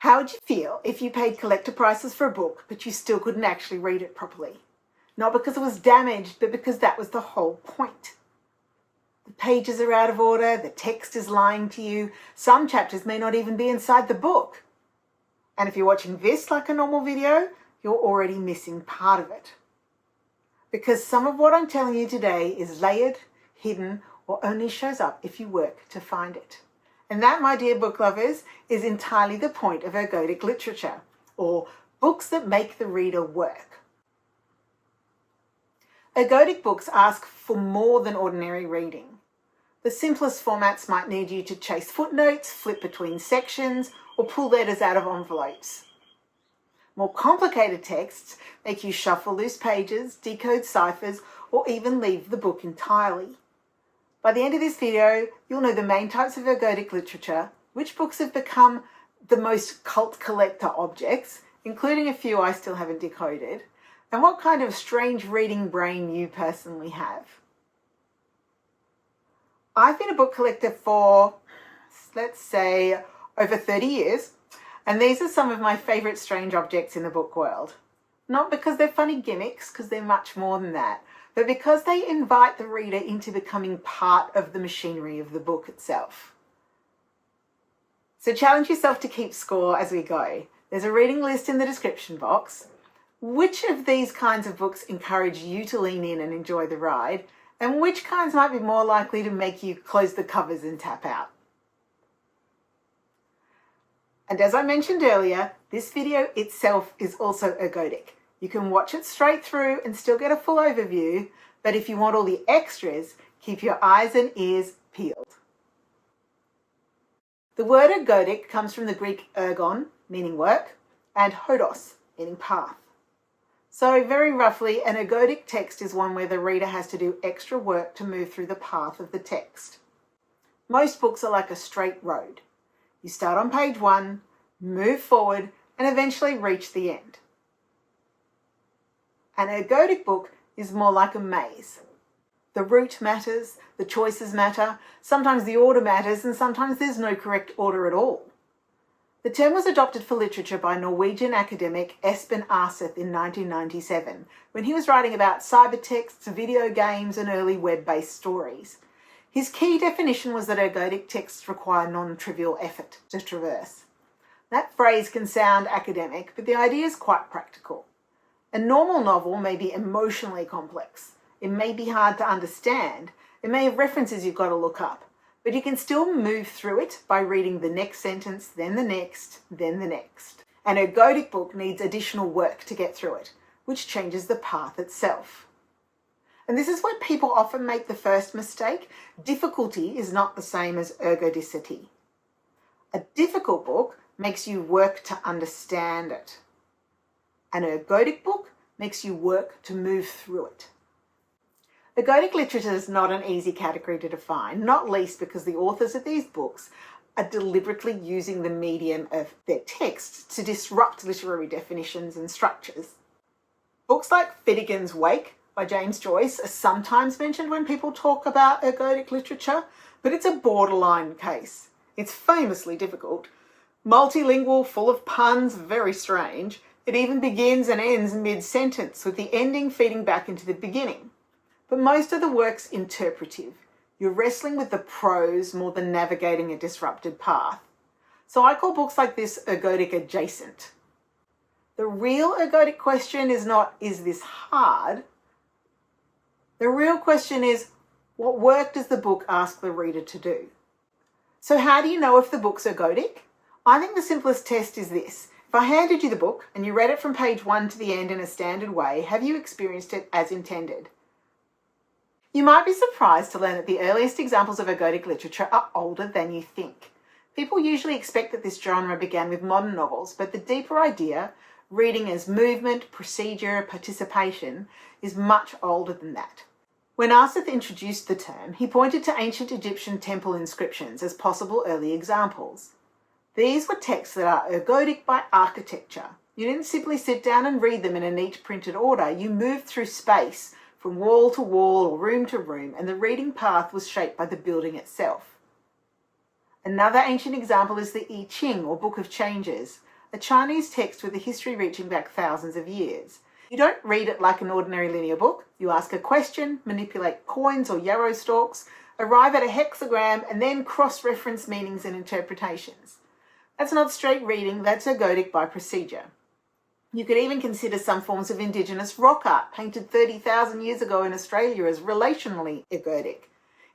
How would you feel if you paid collector prices for a book, but you still couldn't actually read it properly? Not because it was damaged, but because that was the whole point. The pages are out of order, the text is lying to you, some chapters may not even be inside the book. And if you're watching this like a normal video, you're already missing part of it. Because some of what I'm telling you today is layered, hidden, or only shows up if you work to find it. And that, my dear book lovers, is entirely the point of ergodic literature, or books that make the reader work. Ergodic books ask for more than ordinary reading. The simplest formats might need you to chase footnotes, flip between sections, or pull letters out of envelopes. More complicated texts make you shuffle loose pages, decode ciphers, or even leave the book entirely. By the end of this video, you'll know the main types of ergodic literature, which books have become the most cult collector objects, including a few I still haven't decoded, and what kind of strange reading brain you personally have. I've been a book collector for, let's say, over 30 years, and these are some of my favourite strange objects in the book world. Not because they're funny gimmicks, because they're much more than that, but because they invite the reader into becoming part of the machinery of the book itself. So challenge yourself to keep score as we go. There's a reading list in the description box. Which of these kinds of books encourage you to lean in and enjoy the ride, and which kinds might be more likely to make you close the covers and tap out? And as I mentioned earlier, this video itself is also ergodic. You can watch it straight through and still get a full overview, but if you want all the extras, keep your eyes and ears peeled. The word ergodic comes from the Greek ergon, meaning work, and hodos, meaning path. So very roughly, an ergodic text is one where the reader has to do extra work to move through the path of the text. Most books are like a straight road. You start on page 1, move forward, and eventually reach the end. An ergodic book is more like a maze. The route matters, the choices matter, sometimes the order matters, and sometimes there's no correct order at all. The term was adopted for literature by Norwegian academic Espen Aarseth in 1997, when he was writing about cybertexts, video games, and early web-based stories. His key definition was that ergodic texts require non-trivial effort to traverse. That phrase can sound academic, but the idea is quite practical. A normal novel may be emotionally complex. It may be hard to understand. It may have references you've got to look up, but you can still move through it by reading the next sentence, then the next, then the next. An ergodic book needs additional work to get through it, which changes the path itself. And this is where people often make the first mistake. Difficulty is not the same as ergodicity. A difficult book makes you work to understand it. An ergodic book makes you work to move through it. Ergodic literature is not an easy category to define, not least because the authors of these books are deliberately using the medium of their text to disrupt literary definitions and structures. Books like Finnegan's Wake by James Joyce are sometimes mentioned when people talk about ergodic literature, but it's a borderline case. It's famously difficult. Multilingual, full of puns, very strange. It even begins and ends mid-sentence, with the ending feeding back into the beginning. But most of the work's interpretive. You're wrestling with the prose more than navigating a disrupted path. So I call books like this ergodic adjacent. The real ergodic question is not, is this hard? The real question is, what work does the book ask the reader to do? So how do you know if the book's ergodic? I think the simplest test is this. If I handed you the book and you read it from page 1 to the end in a standard way, have you experienced it as intended? You might be surprised to learn that the earliest examples of ergodic literature are older than you think. People usually expect that this genre began with modern novels, but the deeper idea, reading as movement, procedure, participation, is much older than that. When Aarseth introduced the term, he pointed to ancient Egyptian temple inscriptions as possible early examples. These were texts that are ergodic by architecture. You didn't simply sit down and read them in a neat printed order. You moved through space, from wall to wall or room to room, and the reading path was shaped by the building itself. Another ancient example is the I Ching, or Book of Changes, a Chinese text with a history reaching back thousands of years. You don't read it like an ordinary linear book. You ask a question, manipulate coins or yarrow stalks, arrive at a hexagram, and then cross-reference meanings and interpretations. That's not straight reading, that's ergodic by procedure. You could even consider some forms of indigenous rock art painted 30,000 years ago in Australia as relationally ergodic,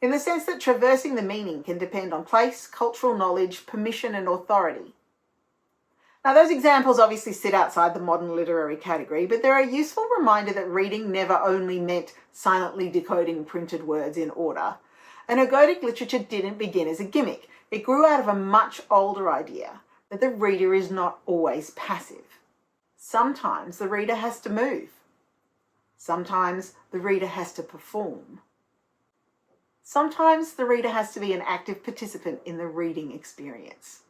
in the sense that traversing the meaning can depend on place, cultural knowledge, permission, and authority. Now, those examples obviously sit outside the modern literary category, but they're a useful reminder that reading never only meant silently decoding printed words in order. And ergodic literature didn't begin as a gimmick. It grew out of a much older idea that the reader is not always passive. Sometimes the reader has to move. Sometimes the reader has to perform. Sometimes the reader has to be an active participant in the reading experience.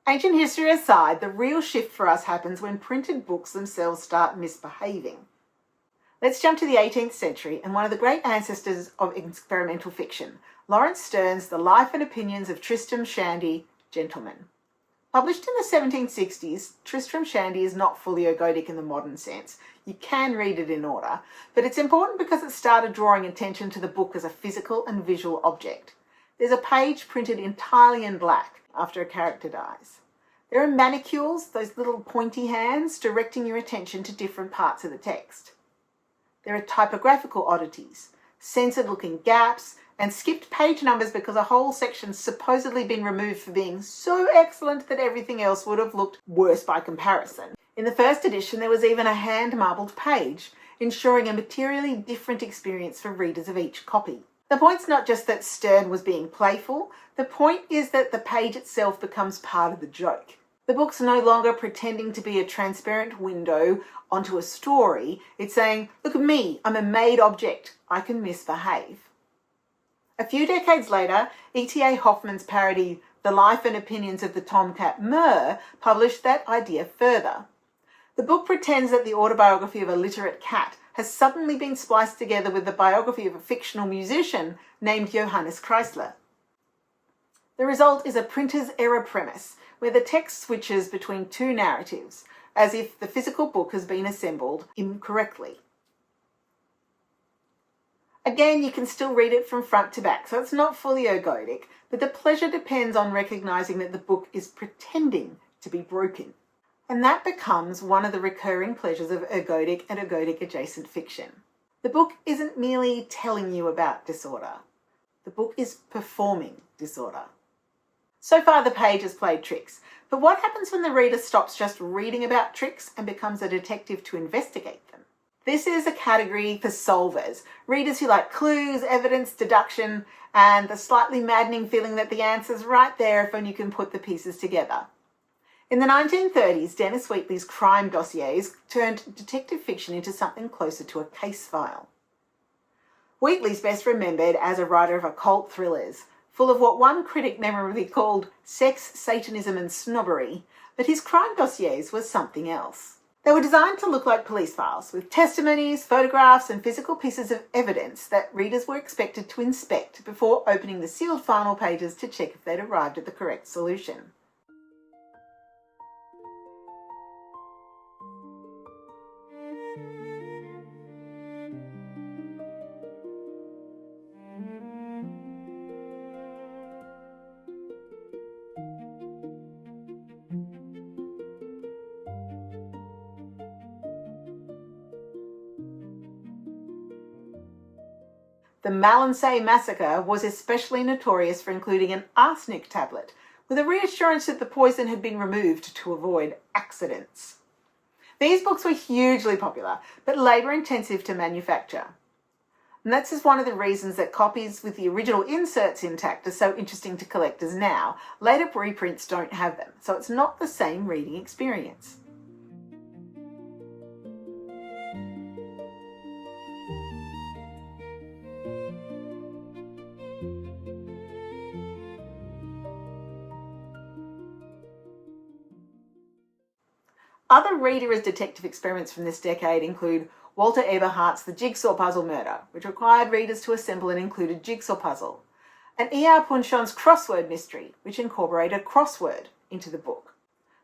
Ancient history aside, the real shift for us happens when printed books themselves start misbehaving. Let's jump to the 18th century and one of the great ancestors of experimental fiction, Laurence Sterne's The Life and Opinions of Tristram Shandy, Gentleman. Published in the 1760s, Tristram Shandy is not fully ergodic in the modern sense. You can read it in order, but it's important because it started drawing attention to the book as a physical and visual object. There's a page printed entirely in black after a character dies. There are manicules, those little pointy hands, directing your attention to different parts of the text. There are typographical oddities, censored-looking gaps, and skipped page numbers because a whole section's supposedly been removed for being so excellent that everything else would have looked worse by comparison. In the first edition, there was even a hand-marbled page, ensuring a materially different experience for readers of each copy. The point's not just that Sterne was being playful, the point is that the page itself becomes part of the joke. The book's no longer pretending to be a transparent window onto a story. It's saying, look at me, I'm a made object, I can misbehave. A few decades later, E.T.A. Hoffmann's parody, The Life and Opinions of the Tomcat Murr, published that idea further. The book pretends that the autobiography of a literate cat has suddenly been spliced together with the biography of a fictional musician named Johannes Kreisler. The result is a printer's error premise, where the text switches between two narratives, as if the physical book has been assembled incorrectly. Again, you can still read it from front to back, so it's not fully ergodic, but the pleasure depends on recognising that the book is pretending to be broken. And that becomes one of the recurring pleasures of ergodic and ergodic-adjacent fiction. The book isn't merely telling you about disorder. The book is performing disorder. So far, the page has played tricks, but what happens when the reader stops just reading about tricks and becomes a detective to investigate them? This is a category for solvers, readers who like clues, evidence, deduction, and the slightly maddening feeling that the answer's right there if only you can put the pieces together. In the 1930s, Dennis Wheatley's crime dossiers turned detective fiction into something closer to a case file. Wheatley's best remembered as a writer of occult thrillers, full of what one critic memorably called sex, Satanism and snobbery, but his crime dossiers were something else. They were designed to look like police files, with testimonies, photographs and physical pieces of evidence that readers were expected to inspect before opening the sealed final pages to check if they'd arrived at the correct solution. The Malinsay massacre was especially notorious for including an arsenic tablet, with a reassurance that the poison had been removed to avoid accidents. These books were hugely popular, but labour-intensive to manufacture. And that's just one of the reasons that copies with the original inserts intact are so interesting to collectors now. Later reprints don't have them, so it's not the same reading experience. Other reader as detective experiments from this decade include Walter Eberhardt's The Jigsaw Puzzle Murder, which required readers to assemble an included jigsaw puzzle, and E.R. Punchon's Crossword Mystery, which incorporated a crossword. into the book.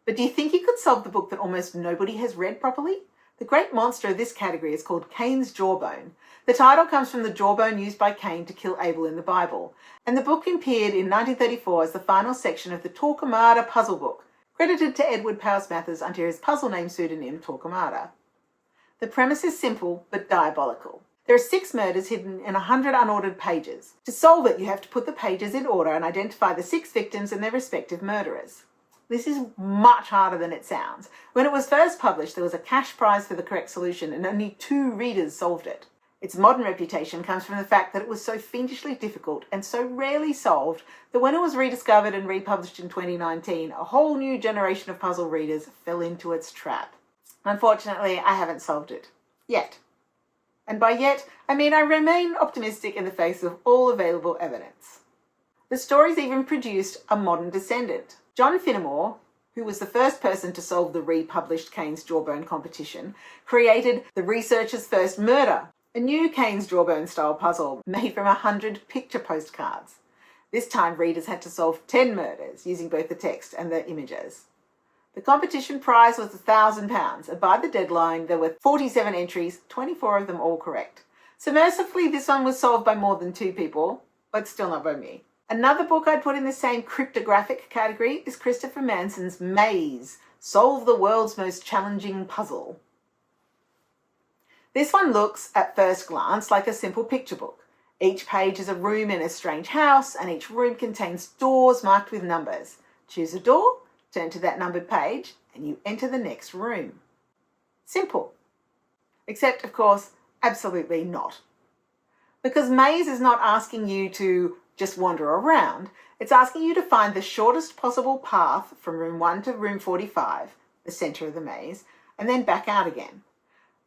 But do you think you could solve the book that almost nobody has read properly? The great monster of this category is called Cain's Jawbone. The title comes from the jawbone used by Cain to kill Abel in the Bible, and the book appeared in 1934 as the final section of the Torquemada puzzle book, credited to Edward Powys Mathers under his puzzle name pseudonym Torquemada. The premise is simple but diabolical. There are 6 murders hidden in 100 unordered pages. To solve it, you have to put the pages in order and identify the 6 victims and their respective murderers. This is much harder than it sounds. When it was first published, there was a cash prize for the correct solution and only 2 readers solved it. Its modern reputation comes from the fact that it was so fiendishly difficult and so rarely solved that when it was rediscovered and republished in 2019, a whole new generation of puzzle readers fell into its trap. Unfortunately, I haven't solved it. Yet. And by yet, I mean I remain optimistic in the face of all available evidence. The story's even produced a modern descendant. John Finnemore, who was the first person to solve the republished Cain's Jawbone competition, created the researcher's first murder, a new Cain's Jawbone style puzzle made from 100 picture postcards. This time readers had to solve 10 murders using both the text and the images. The competition prize was £1,000, and by the deadline there were 47 entries, 24 of them all correct. So mercifully this one was solved by more than 2 people, but still not by me. Another book I'd put in the same cryptographic category is Christopher Manson's Maze, Solve the World's Most Challenging Puzzle. This one looks, at first glance, like a simple picture book. Each page is a room in a strange house, and each room contains doors marked with numbers. Choose a door, turn to that numbered page, and you enter the next room. Simple. Except, of course, absolutely not. Because Maze is not asking you to just wander around, it's asking you to find the shortest possible path from room 1 to room 45, the centre of the maze, and then back out again.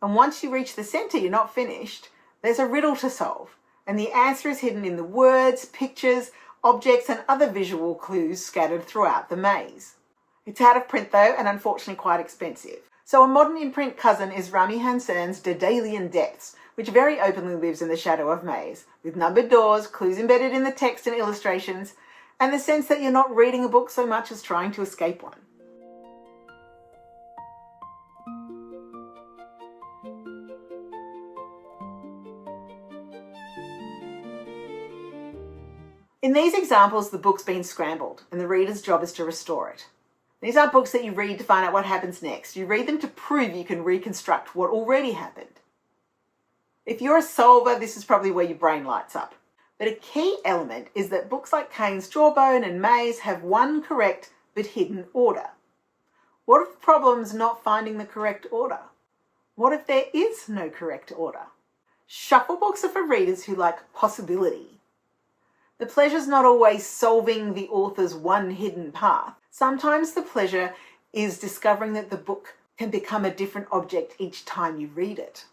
And once you reach the centre, you're not finished. There's a riddle to solve, and the answer is hidden in the words, pictures, objects, and other visual clues scattered throughout the maze. It's out of print though, and unfortunately quite expensive. So a modern in-print cousin is Rami Hansen's Daedalian Depths, which very openly lives in the shadow of Maze, with numbered doors, clues embedded in the text and illustrations, and the sense that you're not reading a book so much as trying to escape one. In these examples, the book's been scrambled, and the reader's job is to restore it. These aren't books that you read to find out what happens next. You read them to prove you can reconstruct what already happened. If you're a solver, this is probably where your brain lights up. But a key element is that books like Cain's Jawbone and Maze have one correct but hidden order. What if the problem's not finding the correct order? What if there is no correct order? Shuffle books are for readers who like possibility. The pleasure's not always solving the author's one hidden path. Sometimes the pleasure is discovering that the book can become a different object each time you read it.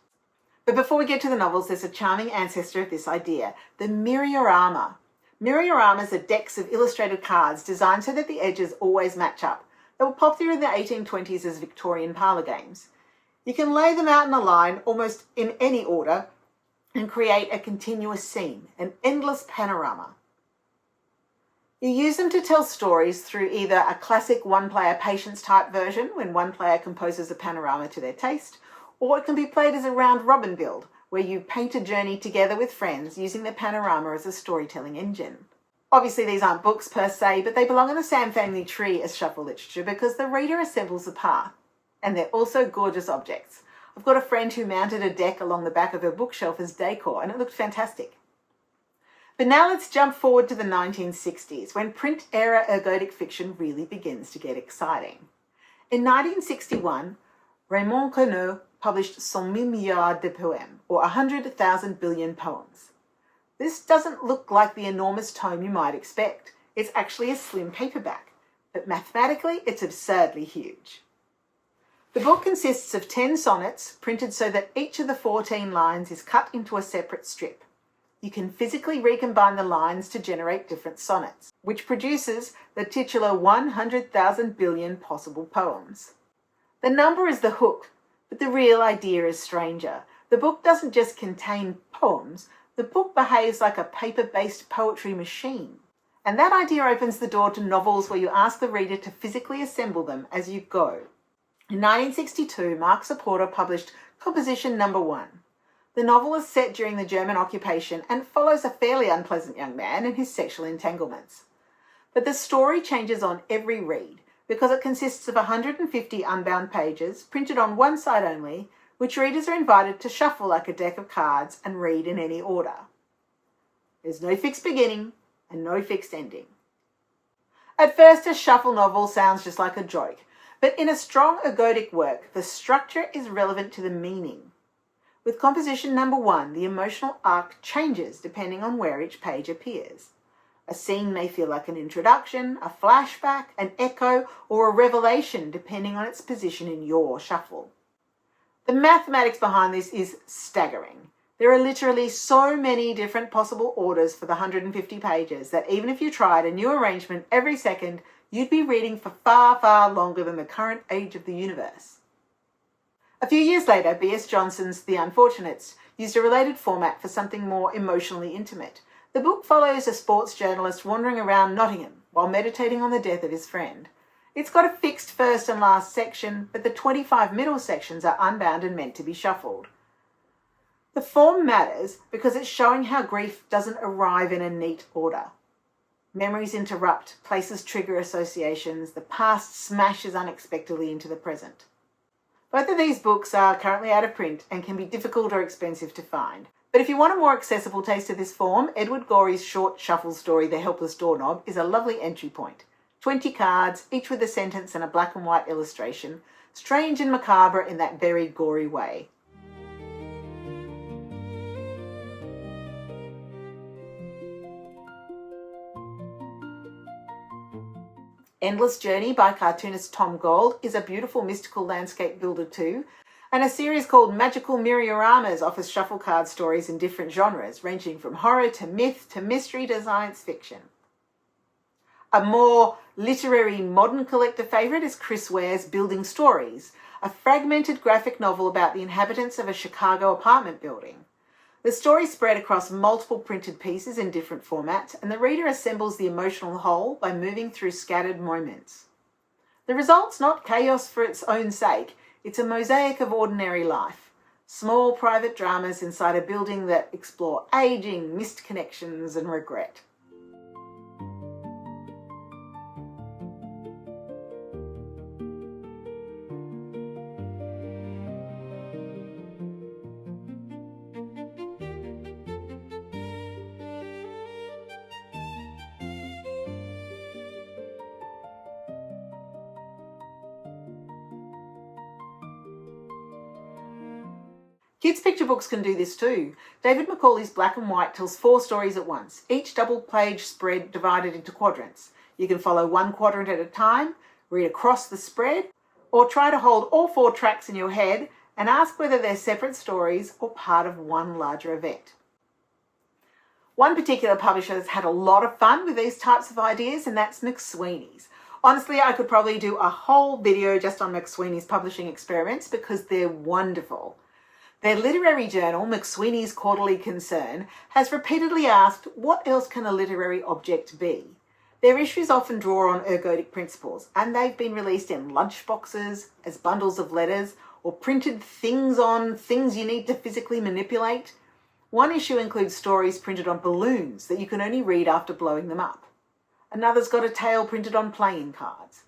But before we get to the novels, there's a charming ancestor of this idea, the Myriorama. Myriораmas are decks of illustrated cards designed so that the edges always match up. They were popular in the 1820s as Victorian parlour games. You can lay them out in a line, almost in any order, and create a continuous scene, an endless panorama. You use them to tell stories through either a classic one-player patience type version, when one player composes a panorama to their taste, or it can be played as a round robin build, where you paint a journey together with friends using the panorama as a storytelling engine. Obviously these aren't books per se, but they belong in the Sam family tree as shuffle literature because the reader assembles the path. And they're also gorgeous objects. I've got a friend who mounted a deck along the back of her bookshelf as decor, and it looked fantastic. But now let's jump forward to the 1960s, when print-era ergodic fiction really begins to get exciting. In 1961, Raymond Queneau published 100 milliards de poèmes, or 100,000 billion poems. This doesn't look like the enormous tome you might expect. It's actually a slim paperback, but mathematically it's absurdly huge. The book consists of 10 sonnets, printed so that each of the 14 lines is cut into a separate strip. You can physically recombine the lines to generate different sonnets, which produces the titular 100,000 billion possible poems. The number is the hook, but the real idea is stranger. The book doesn't just contain poems, the book behaves like a paper-based poetry machine. And that idea opens the door to novels where you ask the reader to physically assemble them as you go. In 1962, Mark Supporter published Composition No. 1. The novel is set during the German occupation and follows a fairly unpleasant young man and his sexual entanglements. But the story changes on every read because it consists of 150 unbound pages, printed on one side only, which readers are invited to shuffle like a deck of cards and read in any order. There's no fixed beginning and no fixed ending. At first, a shuffle novel sounds just like a joke, but in a strong ergodic work, the structure is relevant to the meaning. With Composition No. 1, the emotional arc changes depending on where each page appears. A scene may feel like an introduction, a flashback, an echo, or a revelation depending on its position in your shuffle. The mathematics behind this is staggering. There are literally so many different possible orders for the 150 pages that even if you tried a new arrangement every second, you'd be reading for far, far longer than the current age of the universe. A few years later, B.S. Johnson's The Unfortunates used a related format for something more emotionally intimate. The book follows a sports journalist wandering around Nottingham while meditating on the death of his friend. It's got a fixed first and last section, but the 25 middle sections are unbound and meant to be shuffled. The form matters because it's showing how grief doesn't arrive in a neat order. Memories interrupt, places trigger associations, the past smashes unexpectedly into the present. Both of these books are currently out of print and can be difficult or expensive to find. But if you want a more accessible taste of this form, Edward Gorey's short shuffle story, The Helpless Doorknob, is a lovely entry point. 20 cards, each with a sentence and a black and white illustration, strange and macabre in that very gory way. Endless Journey by cartoonist Tom Gold is a beautiful mystical landscape builder too, and a series called Magical Myriaramas offers shuffle card stories in different genres, ranging from horror to myth to mystery to science fiction. A more literary modern collector favourite is Chris Ware's Building Stories, a fragmented graphic novel about the inhabitants of a Chicago apartment building. The story spread across multiple printed pieces in different formats, and the reader assembles the emotional whole by moving through scattered moments. The result's not chaos for its own sake, it's a mosaic of ordinary life. Small private dramas inside a building that explore aging, missed connections and regret. Kids' picture books can do this too. David Macaulay's Black and White tells 4 stories at once, each double-page spread divided into quadrants. You can follow one quadrant at a time, read across the spread, or try to hold all 4 tracks in your head and ask whether they're separate stories or part of one larger event. One particular publisher has had a lot of fun with these types of ideas, and that's McSweeney's. Honestly, I could probably do a whole video just on McSweeney's publishing experiments because they're wonderful. Their literary journal, McSweeney's Quarterly Concern, has repeatedly asked, what else can a literary object be? Their issues often draw on ergodic principles, and they've been released in lunchboxes, as bundles of letters, or printed things on things you need to physically manipulate. One issue includes stories printed on balloons that you can only read after blowing them up. Another's got a tale printed on playing cards.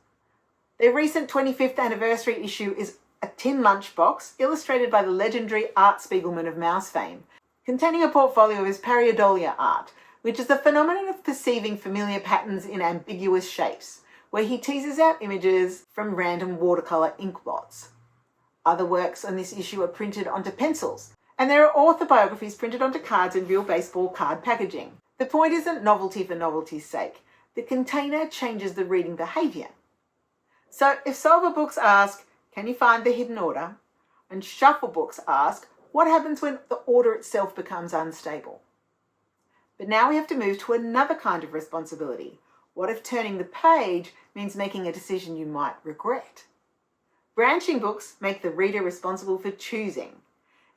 Their recent 25th anniversary issue is a tin lunchbox illustrated by the legendary Art Spiegelman of mouse fame, containing a portfolio of his pareidolia art, which is the phenomenon of perceiving familiar patterns in ambiguous shapes, where he teases out images from random watercolour ink blots. Other works on this issue are printed onto pencils, and there are author biographies printed onto cards in real baseball card packaging. The point isn't novelty for novelty's sake. The container changes the reading behaviour. So if solver books ask, can you find the hidden order? And shuffle books ask, what happens when the order itself becomes unstable? But now we have to move to another kind of responsibility. What if turning the page means making a decision you might regret? Branching books make the reader responsible for choosing.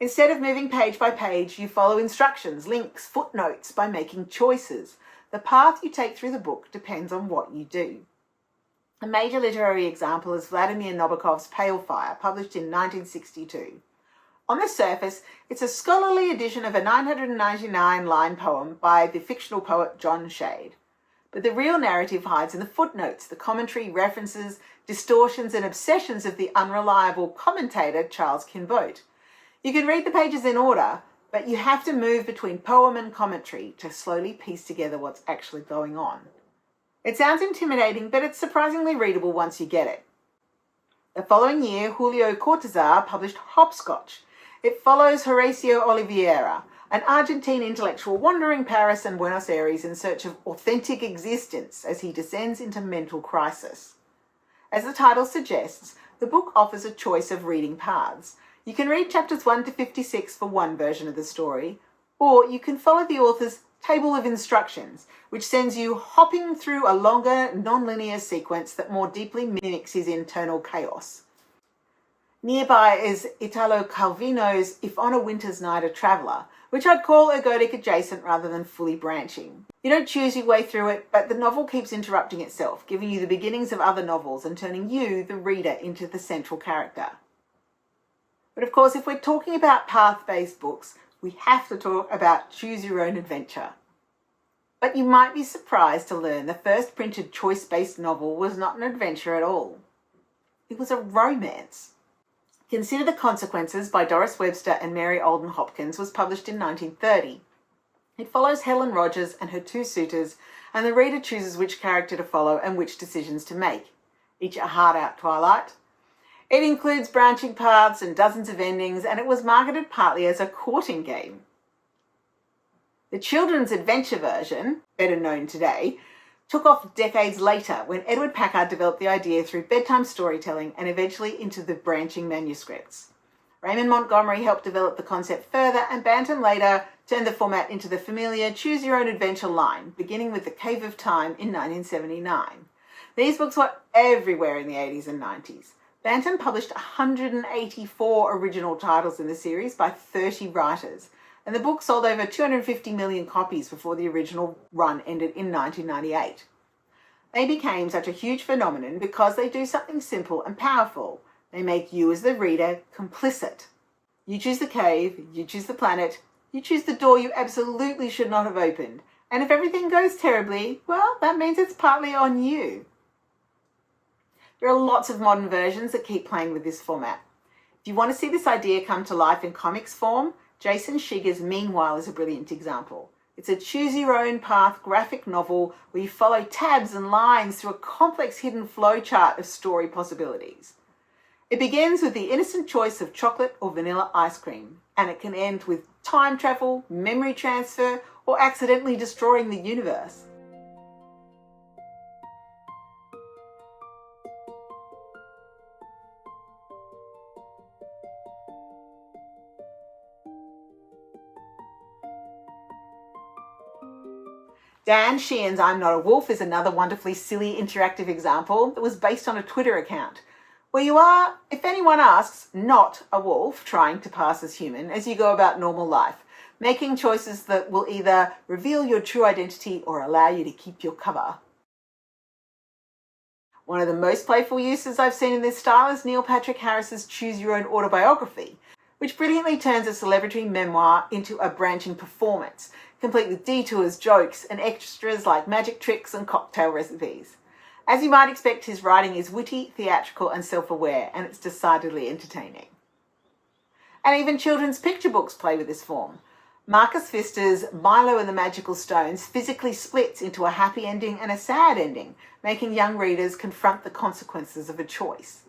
Instead of moving page by page, you follow instructions, links, footnotes by making choices. The path you take through the book depends on what you do. A major literary example is Vladimir Nabokov's Pale Fire, published in 1962. On the surface, it's a scholarly edition of a 999-line poem by the fictional poet John Shade. But the real narrative hides in the footnotes, the commentary, references, distortions and obsessions of the unreliable commentator Charles Kinbote. You can read the pages in order, but you have to move between poem and commentary to slowly piece together what's actually going on. It sounds intimidating, but it's surprisingly readable once you get it. The following year, Julio Cortázar published Hopscotch. It follows Horacio Oliveira, an Argentine intellectual wandering Paris and Buenos Aires in search of authentic existence as he descends into mental crisis. As the title suggests, the book offers a choice of reading paths. You can read chapters 1 to 56 for one version of the story, or you can follow the author's table of instructions, which sends you hopping through a longer, non-linear sequence that more deeply mimics his internal chaos. Nearby is Italo Calvino's If on a Winter's Night a Traveller, which I'd call ergodic adjacent rather than fully branching. You don't choose your way through it, but the novel keeps interrupting itself, giving you the beginnings of other novels and turning you, the reader, into the central character. But of course, if we're talking about path-based books, we have to talk about Choose Your Own Adventure. But you might be surprised to learn the first printed choice-based novel was not an adventure at all. It was a romance. Consider the Consequences by Doris Webster and Mary Alden Hopkins was published in 1930. It follows Helen Rogers and her two suitors, and the reader chooses which character to follow and which decisions to make. Each a hard-out twilight. It includes branching paths and dozens of endings, and it was marketed partly as a courting game. The children's adventure version, better known today, took off decades later when Edward Packard developed the idea through bedtime storytelling and eventually into the branching manuscripts. Raymond Montgomery helped develop the concept further, and Bantam later turned the format into the familiar Choose Your Own Adventure line, beginning with The Cave of Time in 1979. These books were everywhere in the 80s and 90s. Bantam published 184 original titles in the series by 30 writers, and the book sold over 250 million copies before the original run ended in 1998. They became such a huge phenomenon because they do something simple and powerful. They make you as the reader complicit. You choose the cave, you choose the planet, you choose the door you absolutely should not have opened, and if everything goes terribly, well, that means it's partly on you. There are lots of modern versions that keep playing with this format. If you want to see this idea come to life in comics form, Jason Shiger's Meanwhile is a brilliant example. It's a choose-your-own-path graphic novel where you follow tabs and lines through a complex hidden flowchart of story possibilities. It begins with the innocent choice of chocolate or vanilla ice cream, and it can end with time travel, memory transfer, or accidentally destroying the universe. Dan Sheehan's I'm Not a Wolf is another wonderfully silly interactive example that was based on a Twitter account, where you are, if anyone asks, not a wolf trying to pass as human as you go about normal life, making choices that will either reveal your true identity or allow you to keep your cover. One of the most playful uses I've seen in this style is Neil Patrick Harris's Choose Your Own Autobiography, which brilliantly turns a celebratory memoir into a branching performance, complete with detours, jokes, and extras like magic tricks and cocktail recipes. As you might expect, his writing is witty, theatrical, and self-aware, and it's decidedly entertaining. And even children's picture books play with this form. Marcus Pfister's Milo and the Magical Stones physically splits into a happy ending and a sad ending, making young readers confront the consequences of a choice.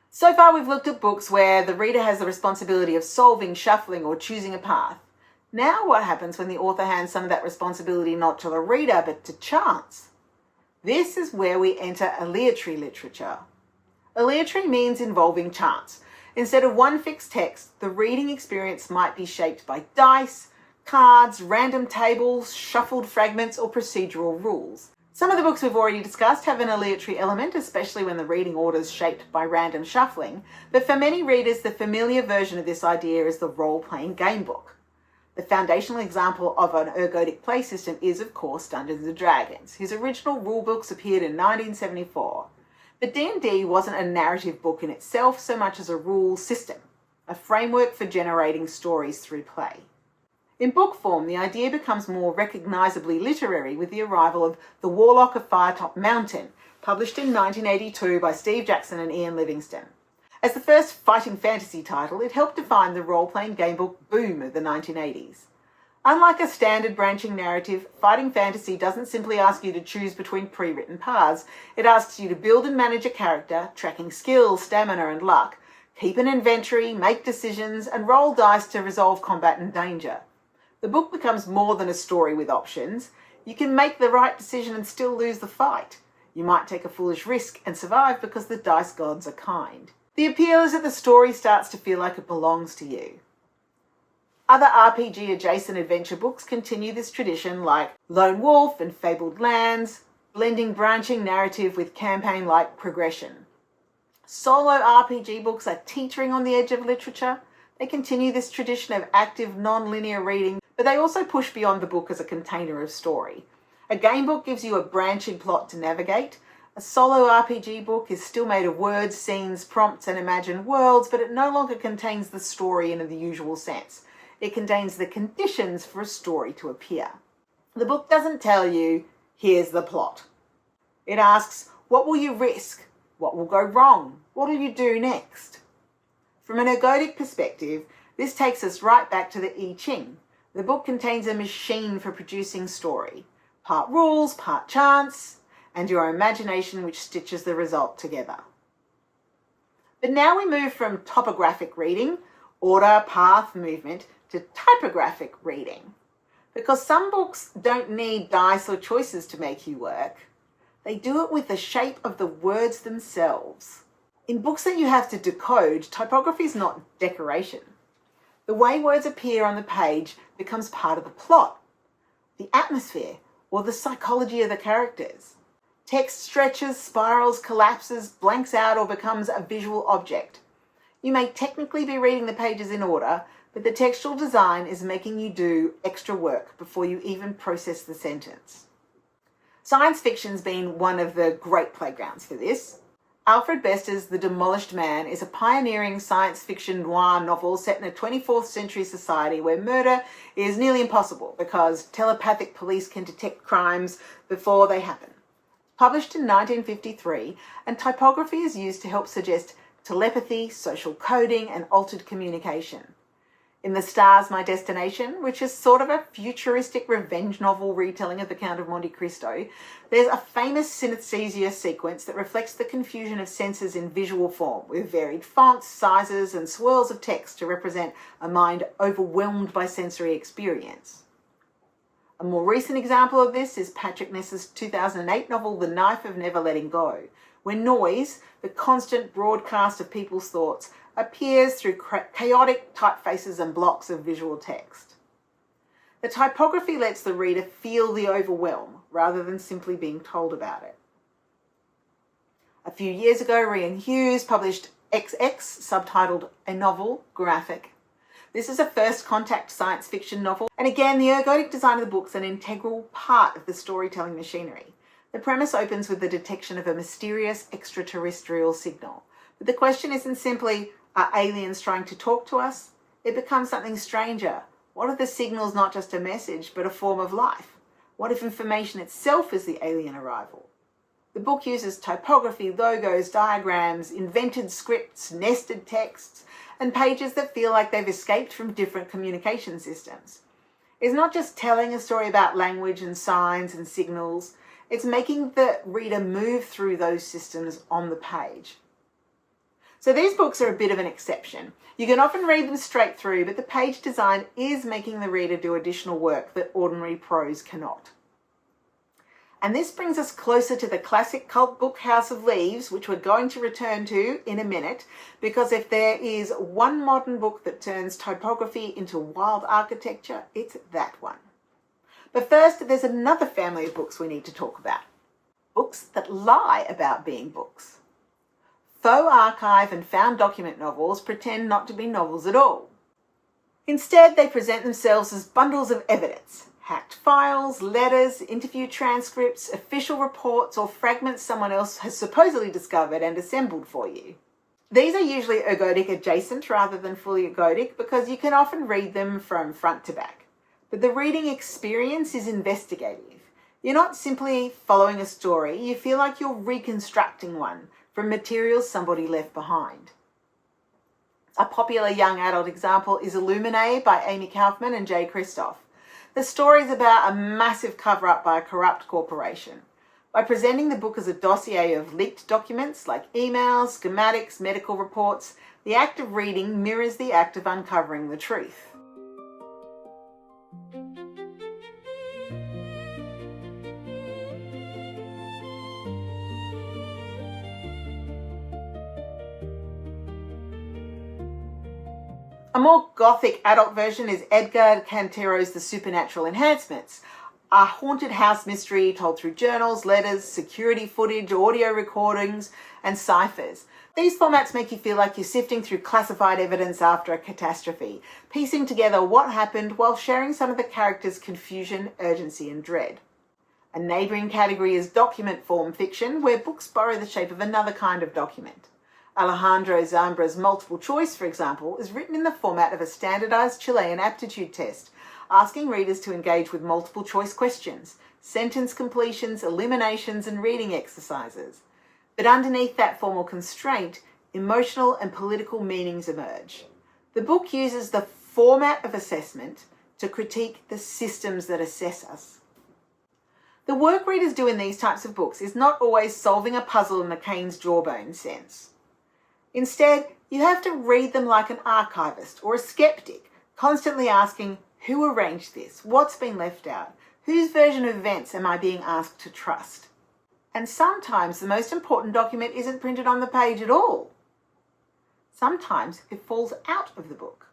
So far we've looked at books where the reader has the responsibility of solving, shuffling, or choosing a path. Now what happens when the author hands some of that responsibility not to the reader but to chance? This is where we enter aleatory literature. Aleatory means involving chance. Instead of one fixed text, the reading experience might be shaped by dice, cards, random tables, shuffled fragments, or procedural rules. Some of the books we've already discussed have an aleatory element, especially when the reading order is shaped by random shuffling, but for many readers, the familiar version of this idea is the role-playing game book. The foundational example of an ergodic play system is, of course, Dungeons & Dragons. His original rulebooks appeared in 1974. But D&D wasn't a narrative book in itself so much as a rule system, a framework for generating stories through play. In book form, the idea becomes more recognisably literary with the arrival of The Warlock of Firetop Mountain, published in 1982 by Steve Jackson and Ian Livingstone. As the first fighting fantasy title, it helped define the role-playing game book boom of the 1980s. Unlike a standard branching narrative, fighting fantasy doesn't simply ask you to choose between pre-written paths. It asks you to build and manage a character, tracking skills, stamina and luck, keep an inventory, make decisions, and roll dice to resolve combat and danger. The book becomes more than a story with options. You can make the right decision and still lose the fight. You might take a foolish risk and survive because the dice gods are kind. The appeal is that the story starts to feel like it belongs to you. Other RPG-adjacent adventure books continue this tradition, like Lone Wolf and Fabled Lands, blending branching narrative with campaign-like progression. Solo RPG books are teetering on the edge of literature. They continue this tradition of active, non-linear reading, but they also push beyond the book as a container of story. A game book gives you a branching plot to navigate. A solo RPG book is still made of words, scenes, prompts, and imagined worlds, but it no longer contains the story in the usual sense. It contains the conditions for a story to appear. The book doesn't tell you, here's the plot. It asks, what will you risk? What will go wrong? What will you do next? From an ergodic perspective, this takes us right back to the I Ching. The book contains a machine for producing story. Part rules, part chance, and your imagination which stitches the result together. But now we move from topographic reading, order, path, movement, to typographic reading. Because some books don't need dice or choices to make you work. They do it with the shape of the words themselves. In books that you have to decode, typography is not decoration. The way words appear on the page becomes part of the plot, the atmosphere, or the psychology of the characters. Text stretches, spirals, collapses, blanks out, or becomes a visual object. You may technically be reading the pages in order, but the textual design is making you do extra work before you even process the sentence. Science fiction's been one of the great playgrounds for this. Alfred Bester's The Demolished Man is a pioneering science fiction noir novel set in a 24th century society where murder is nearly impossible because telepathic police can detect crimes before they happen. Published in 1953, and typography is used to help suggest telepathy, social coding, and altered communication. In The Stars, My Destination, which is sort of a futuristic revenge novel retelling of the Count of Monte Cristo, there's a famous synesthesia sequence that reflects the confusion of senses in visual form, with varied fonts, sizes, and swirls of text to represent a mind overwhelmed by sensory experience. A more recent example of this is Patrick Ness's 2008 novel The Knife of Never Letting Go, where noise, the constant broadcast of people's thoughts, appears through chaotic typefaces and blocks of visual text. The typography lets the reader feel the overwhelm rather than simply being told about it. A few years ago, Rian Hughes published XX, subtitled A Novel Graphic. This is a first contact science fiction novel, and again, the ergodic design of the book is an integral part of the storytelling machinery. The premise opens with the detection of a mysterious extraterrestrial signal. But the question isn't simply, are aliens trying to talk to us? It becomes something stranger. What if the signal's not just a message, but a form of life? What if information itself is the alien arrival? The book uses typography, logos, diagrams, invented scripts, nested texts, and pages that feel like they've escaped from different communication systems. It's not just telling a story about language and signs and signals, it's making the reader move through those systems on the page. So these books are a bit of an exception. You can often read them straight through, but the page design is making the reader do additional work that ordinary prose cannot. And this brings us closer to the classic cult book House of Leaves, which we're going to return to in a minute, because if there is one modern book that turns typography into wild architecture, it's that one. But first, there's another family of books we need to talk about. Books that lie about being books. Faux archive and found document novels pretend not to be novels at all. Instead, they present themselves as bundles of evidence, hacked files, letters, interview transcripts, official reports, or fragments someone else has supposedly discovered and assembled for you. These are usually ergodic adjacent rather than fully ergodic because you can often read them from front to back. But the reading experience is investigative. You're not simply following a story, you feel like you're reconstructing one from materials somebody left behind. A popular young adult example is Illuminae by Amy Kaufman and Jay Kristoff. The story is about a massive cover-up by a corrupt corporation. By presenting the book as a dossier of leaked documents like emails, schematics, medical reports, the act of reading mirrors the act of uncovering the truth. A more gothic adult version is Edgar Cantero's The Supernatural Enhancements, a haunted house mystery told through journals, letters, security footage, audio recordings, and ciphers. These formats make you feel like you're sifting through classified evidence after a catastrophe, piecing together what happened while sharing some of the characters' confusion, urgency, and dread. A neighbouring category is document form fiction, where books borrow the shape of another kind of document. Alejandro Zambra's Multiple Choice, for example, is written in the format of a standardised Chilean aptitude test, asking readers to engage with multiple choice questions, sentence completions, eliminations, and reading exercises. But underneath that formal constraint, emotional and political meanings emerge. The book uses the format of assessment to critique the systems that assess us. The work readers do in these types of books is not always solving a puzzle in the Cain's Jawbone sense. Instead, you have to read them like an archivist or a skeptic, constantly asking, who arranged this? What's been left out? Whose version of events am I being asked to trust? And sometimes the most important document isn't printed on the page at all. Sometimes it falls out of the book.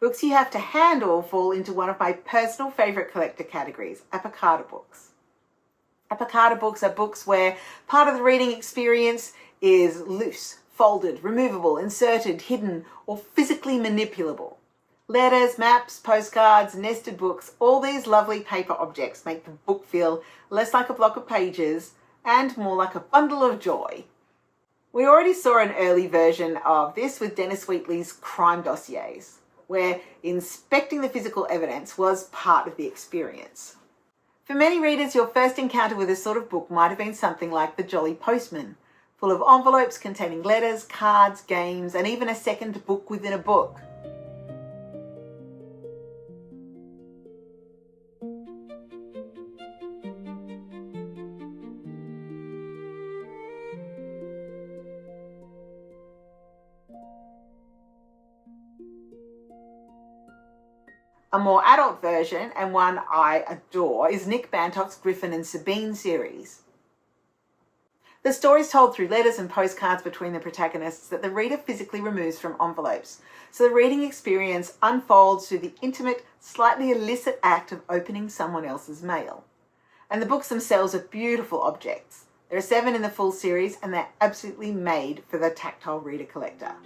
Books you have to handle fall into one of my personal favourite collector categories, applicata books. Applicata books are books where part of the reading experience is loose, folded, removable, inserted, hidden, or physically manipulable. Letters, maps, postcards, nested books, all these lovely paper objects make the book feel less like a block of pages and more like a bundle of joy. We already saw an early version of this with Dennis Wheatley's crime dossiers, where inspecting the physical evidence was part of the experience. For many readers, your first encounter with this sort of book might have been something like The Jolly Postman, full of envelopes containing letters, cards, games, and even a second book within a book. A more adult version, and one I adore, is Nick Bantock's Griffin and Sabine series. The story is told through letters and postcards between the protagonists that the reader physically removes from envelopes, so the reading experience unfolds through the intimate, slightly illicit act of opening someone else's mail. And the books themselves are beautiful objects. There are 7 in the full series, and they're absolutely made for the tactile reader collector.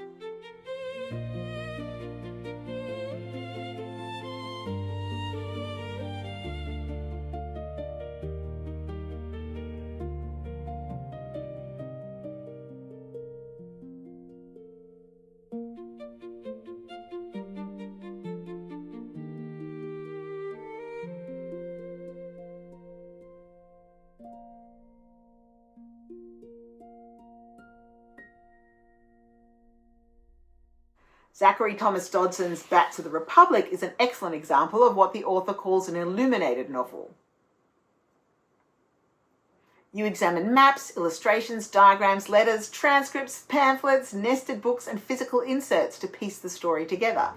Zachary Thomas Dodson's Bats of the Republic is an excellent example of what the author calls an illuminated novel. You examine maps, illustrations, diagrams, letters, transcripts, pamphlets, nested books, and physical inserts to piece the story together.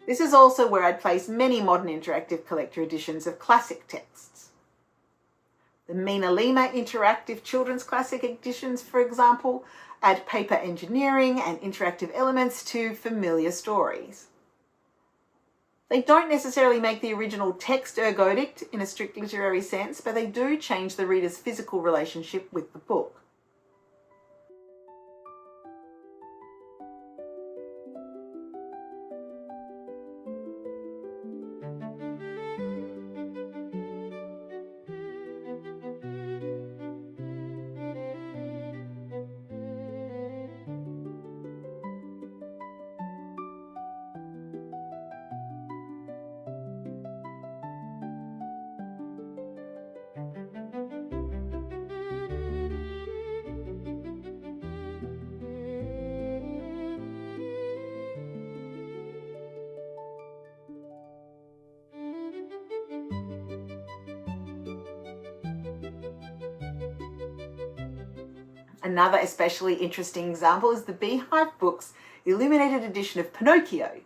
This is also where I'd place many modern interactive collector editions of classic texts. The Mina Lima interactive children's classic editions, for example, add paper engineering and interactive elements to familiar stories. They don't necessarily make the original text ergodic in a strict literary sense, but they do change the reader's physical relationship with the book. Another especially interesting example is the Beehive Books illuminated edition of Pinocchio.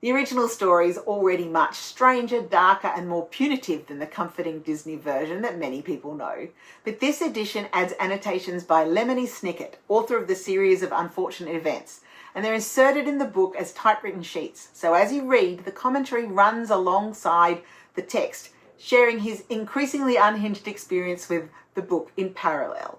The original story is already much stranger, darker, and more punitive than the comforting Disney version that many people know, but this edition adds annotations by Lemony Snicket, author of the series of unfortunate events, and they're inserted in the book as typewritten sheets, so as you read, the commentary runs alongside the text, sharing his increasingly unhinged experience with the book in parallel.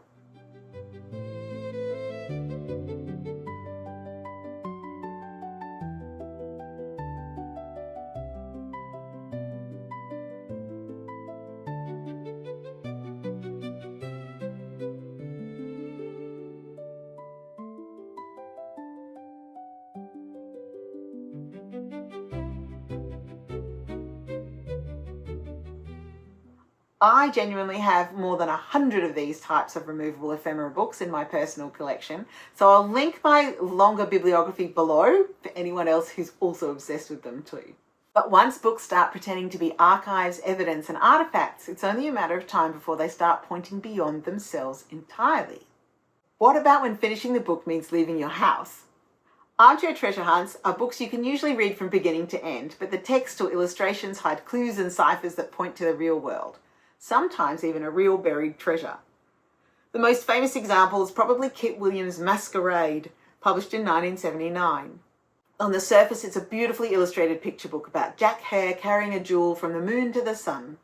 I genuinely have more than 100 of these types of removable ephemera books in my personal collection, so I'll link my longer bibliography below for anyone else who's also obsessed with them too. But once books start pretending to be archives, evidence, and artifacts, it's only a matter of time before they start pointing beyond themselves entirely. What about when finishing the book means leaving your house? Armchair treasure hunts are books you can usually read from beginning to end, but the text or illustrations hide clues and ciphers that point to the real world. Sometimes even a real buried treasure. The most famous example is probably Kit Williams' Masquerade, published in 1979. On the surface, it's a beautifully illustrated picture book about Jack Hare carrying a jewel from the moon to the sun.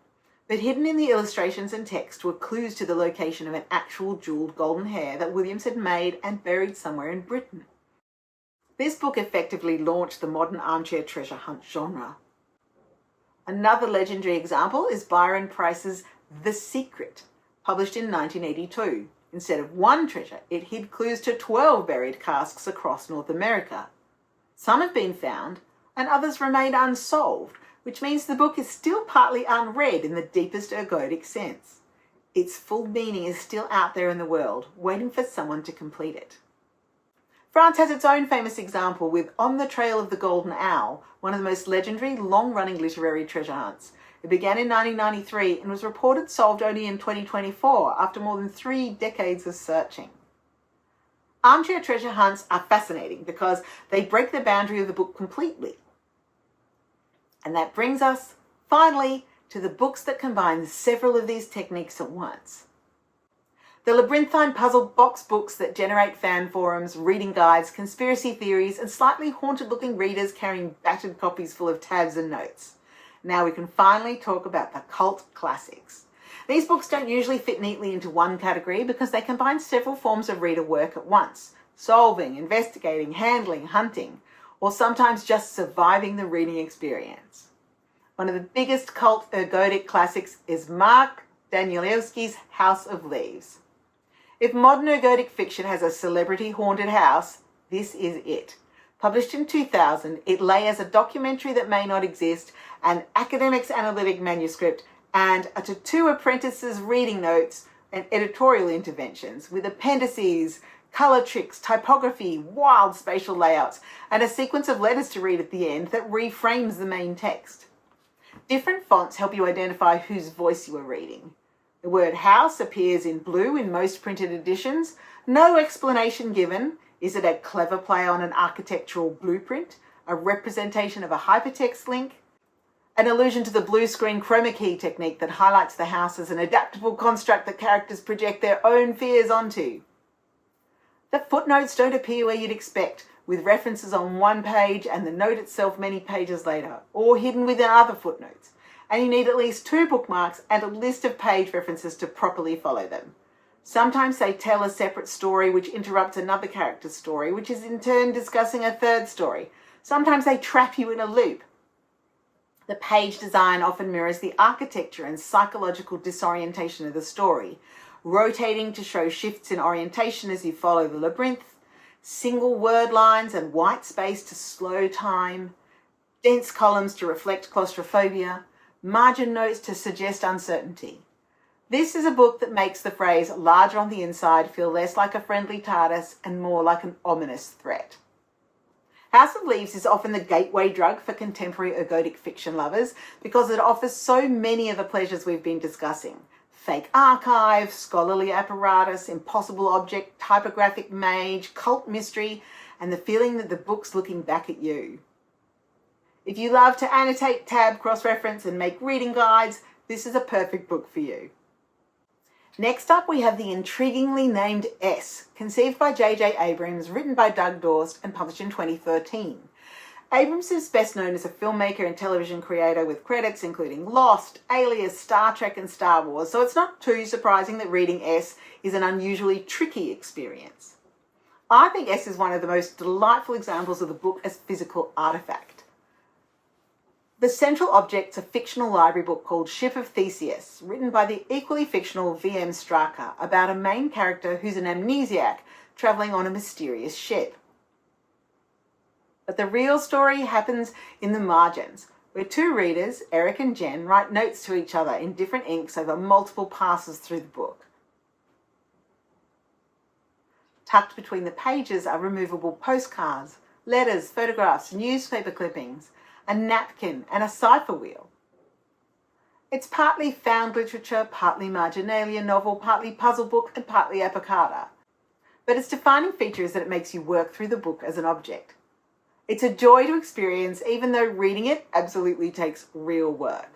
But hidden in the illustrations and text were clues to the location of an actual jeweled golden hair that Williams had made and buried somewhere in Britain. This book effectively launched the modern armchair treasure hunt genre. Another legendary example is Byron Price's The Secret, published in 1982. Instead of one treasure, it hid clues to 12 buried casks across North America. Some have been found, and others remain unsolved, which means the book is still partly unread in the deepest ergodic sense. Its full meaning is still out there in the world, waiting for someone to complete it. France has its own famous example with On the Trail of the Golden Owl, one of the most legendary, long-running literary treasure hunts. It began in 1993 and was reported solved only in 2024 after more than 3 decades of searching. Armchair treasure hunts are fascinating because they break the boundary of the book completely. And that brings us, finally, to the books that combine several of these techniques at once. The labyrinthine puzzle box books that generate fan forums, reading guides, conspiracy theories, and slightly haunted-looking readers carrying battered copies full of tabs and notes. Now we can finally talk about the cult classics. These books don't usually fit neatly into one category because they combine several forms of reader work at once: solving, investigating, handling, hunting, or sometimes just surviving the reading experience. One of the biggest cult ergodic classics is Mark Danielewski's House of Leaves. If modern ergodic fiction has a celebrity-haunted house, this is it. Published in 2000, it layers a documentary that may not exist, an academic's analytic manuscript, and a tattoo apprentice's reading notes and editorial interventions with appendices, colour tricks, typography, wild spatial layouts, and a sequence of letters to read at the end that reframes the main text. Different fonts help you identify whose voice you are reading. The word house appears in blue in most printed editions. No explanation given. Is it a clever play on an architectural blueprint, a representation of a hypertext link, an allusion to the blue screen chroma key technique that highlights the house as an adaptable construct that characters project their own fears onto. The footnotes don't appear where you'd expect, with references on one page and the note itself many pages later, or hidden within other footnotes, and you need at least 2 bookmarks and a list of page references to properly follow them. Sometimes they tell a separate story which interrupts another character's story, which is in turn discussing a third story. Sometimes they trap you in a loop. The page design often mirrors the architecture and psychological disorientation of the story, rotating to show shifts in orientation as you follow the labyrinth, single word lines and white space to slow time, dense columns to reflect claustrophobia, margin notes to suggest uncertainty. This is a book that makes the phrase larger on the inside feel less like a friendly TARDIS and more like an ominous threat. House of Leaves is often the gateway drug for contemporary ergodic fiction lovers because it offers so many of the pleasures we've been discussing. Fake archive, scholarly apparatus, impossible object, typographic mage, cult mystery, and the feeling that the book's looking back at you. If you love to annotate, tab, cross-reference, and make reading guides, this is a perfect book for you. Next up, we have the intriguingly named S, conceived by J.J. Abrams, written by Doug Dorst, and published in 2013. Abrams is best known as a filmmaker and television creator with credits including Lost, Alias, Star Trek, and Star Wars, so it's not too surprising that reading S is an unusually tricky experience. I think S is one of the most delightful examples of the book as physical artifact. The central object's a fictional library book called Ship of Theseus, written by the equally fictional V.M. Straka, about a main character who's an amnesiac travelling on a mysterious ship. But the real story happens in the margins, where 2 readers, Eric and Jen, write notes to each other in different inks over multiple passes through the book. Tucked between the pages are removable postcards, letters, photographs, newspaper clippings, a napkin, and a cipher wheel. It's partly found literature, partly marginalia novel, partly puzzle book, and partly applicata. But its defining feature is that it makes you work through the book as an object. It's a joy to experience, even though reading it absolutely takes real work.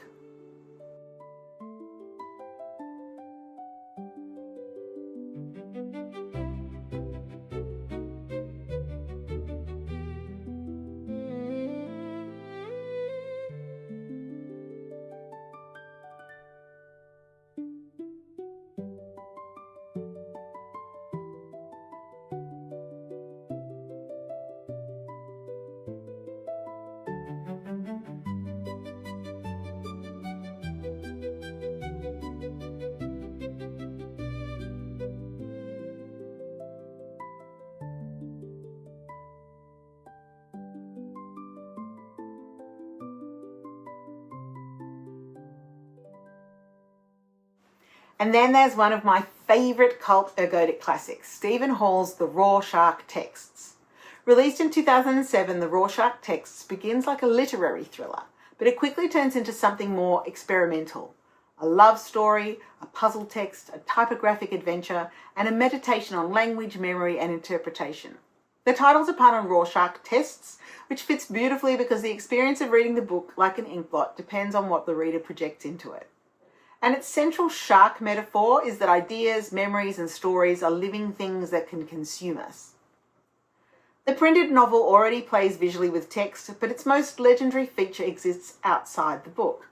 And then there's one of my favourite cult ergodic classics, Stephen Hall's The Rorschach Texts. Released in 2007, The Rorschach Texts begins like a literary thriller, but it quickly turns into something more experimental. A love story, a puzzle text, a typographic adventure, and a meditation on language, memory, and interpretation. The title's a pun on Rorschach tests, which fits beautifully because the experience of reading the book, like an inkblot, depends on what the reader projects into it. And its central shark metaphor is that ideas, memories, and stories are living things that can consume us. The printed novel already plays visually with text, but its most legendary feature exists outside the book.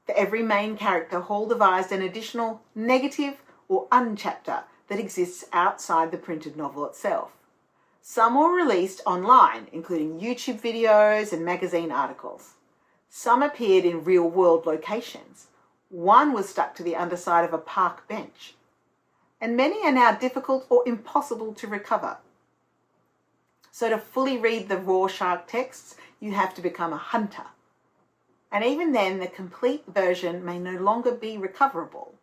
For every main character, Hall devised an additional negative or unchapter that exists outside the printed novel itself. Some were released online, including YouTube videos and magazine articles. Some appeared in real-world locations. One was stuck to the underside of a park bench. And many are now difficult or impossible to recover. So to fully read the Rorschach texts, you have to become a hunter. And even then, the complete version may no longer be recoverable.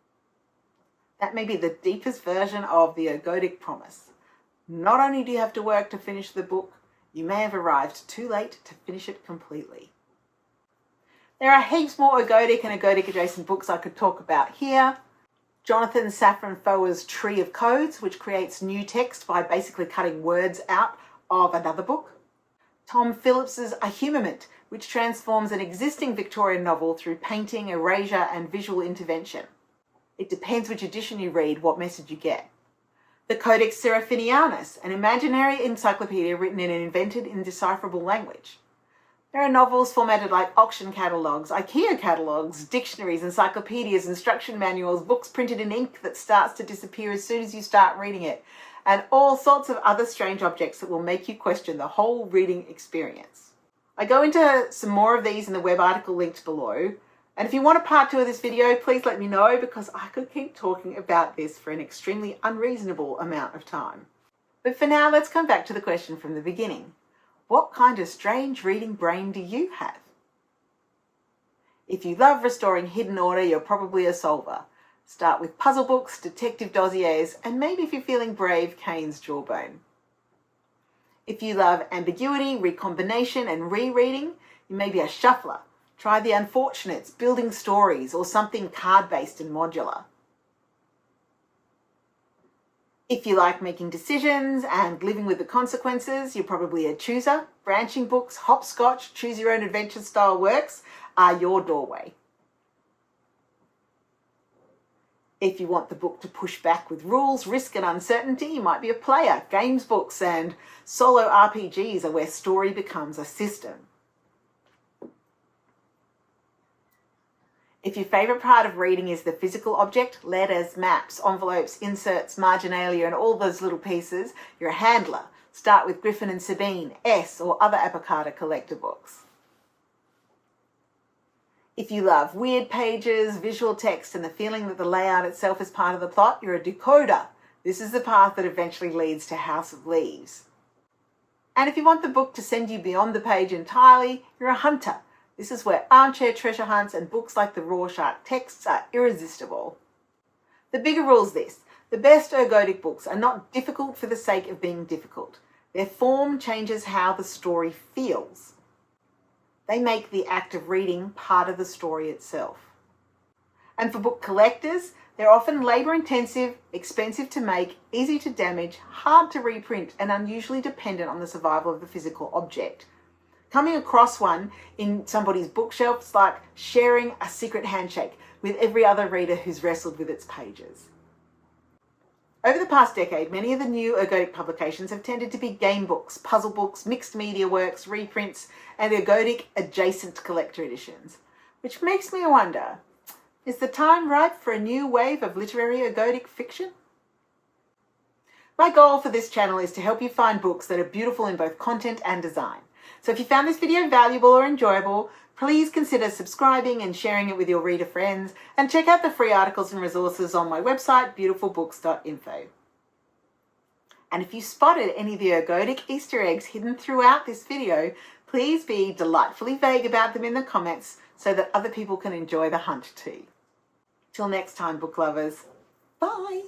That may be the deepest version of the ergodic promise. Not only do you have to work to finish the book, you may have arrived too late to finish it completely. There are heaps more ergodic and ergodic adjacent books I could talk about here. Jonathan Safran Foer's Tree of Codes, which creates new text by basically cutting words out of another book. Tom Phillips's A Humorment, which transforms an existing Victorian novel through painting, erasure and visual intervention. It depends which edition you read, what message you get. The Codex Seraphinianus, an imaginary encyclopedia written in an invented, indecipherable language. There are novels formatted like auction catalogues, IKEA catalogues, dictionaries, encyclopedias, instruction manuals, books printed in ink that starts to disappear as soon as you start reading it, and all sorts of other strange objects that will make you question the whole reading experience. I go into some more of these in the web article linked below, and if you want a part 2 of this video, please let me know because I could keep talking about this for an extremely unreasonable amount of time. But for now, let's come back to the question from the beginning. What kind of strange reading brain do you have? If you love restoring hidden order, you're probably a solver. Start with puzzle books, detective dossiers, and maybe if you're feeling brave, Cain's Jawbone. If you love ambiguity, recombination, and rereading, you may be a shuffler. Try The Unfortunates, building stories, or something card-based and modular. If you like making decisions and living with the consequences, you're probably a chooser. Branching books, hopscotch, choose your own adventure style works are your doorway. If you want the book to push back with rules, risk and uncertainty, you might be a player. Games books and solo RPGs are where story becomes a system. If your favourite part of reading is the physical object, letters, maps, envelopes, inserts, marginalia and all those little pieces, you're a handler. Start with Griffin and Sabine, S or other Apocata collector books. If you love weird pages, visual text and the feeling that the layout itself is part of the plot, you're a decoder. This is the path that eventually leads to House of Leaves. And if you want the book to send you beyond the page entirely, you're a hunter. This is where armchair treasure hunts and books like the Rorschach texts are irresistible. The bigger rule is this: the best ergodic books are not difficult for the sake of being difficult. Their form changes how the story feels. They make the act of reading part of the story itself. And for book collectors, they're often labour-intensive, expensive to make, easy to damage, hard to reprint, and unusually dependent on the survival of the physical object. Coming across one in somebody's bookshelf is like sharing a secret handshake with every other reader who's wrestled with its pages. Over the past decade, many of the new ergodic publications have tended to be game books, puzzle books, mixed media works, reprints, and ergodic adjacent collector editions. Which makes me wonder, is the time ripe for a new wave of literary ergodic fiction? My goal for this channel is to help you find books that are beautiful in both content and design. So if you found this video valuable or enjoyable, please consider subscribing and sharing it with your reader friends, and check out the free articles and resources on my website, beautifulbooks.info. And if you spotted any of the ergodic Easter eggs hidden throughout this video, please be delightfully vague about them in the comments so that other people can enjoy the hunt too. Till next time, book lovers, bye!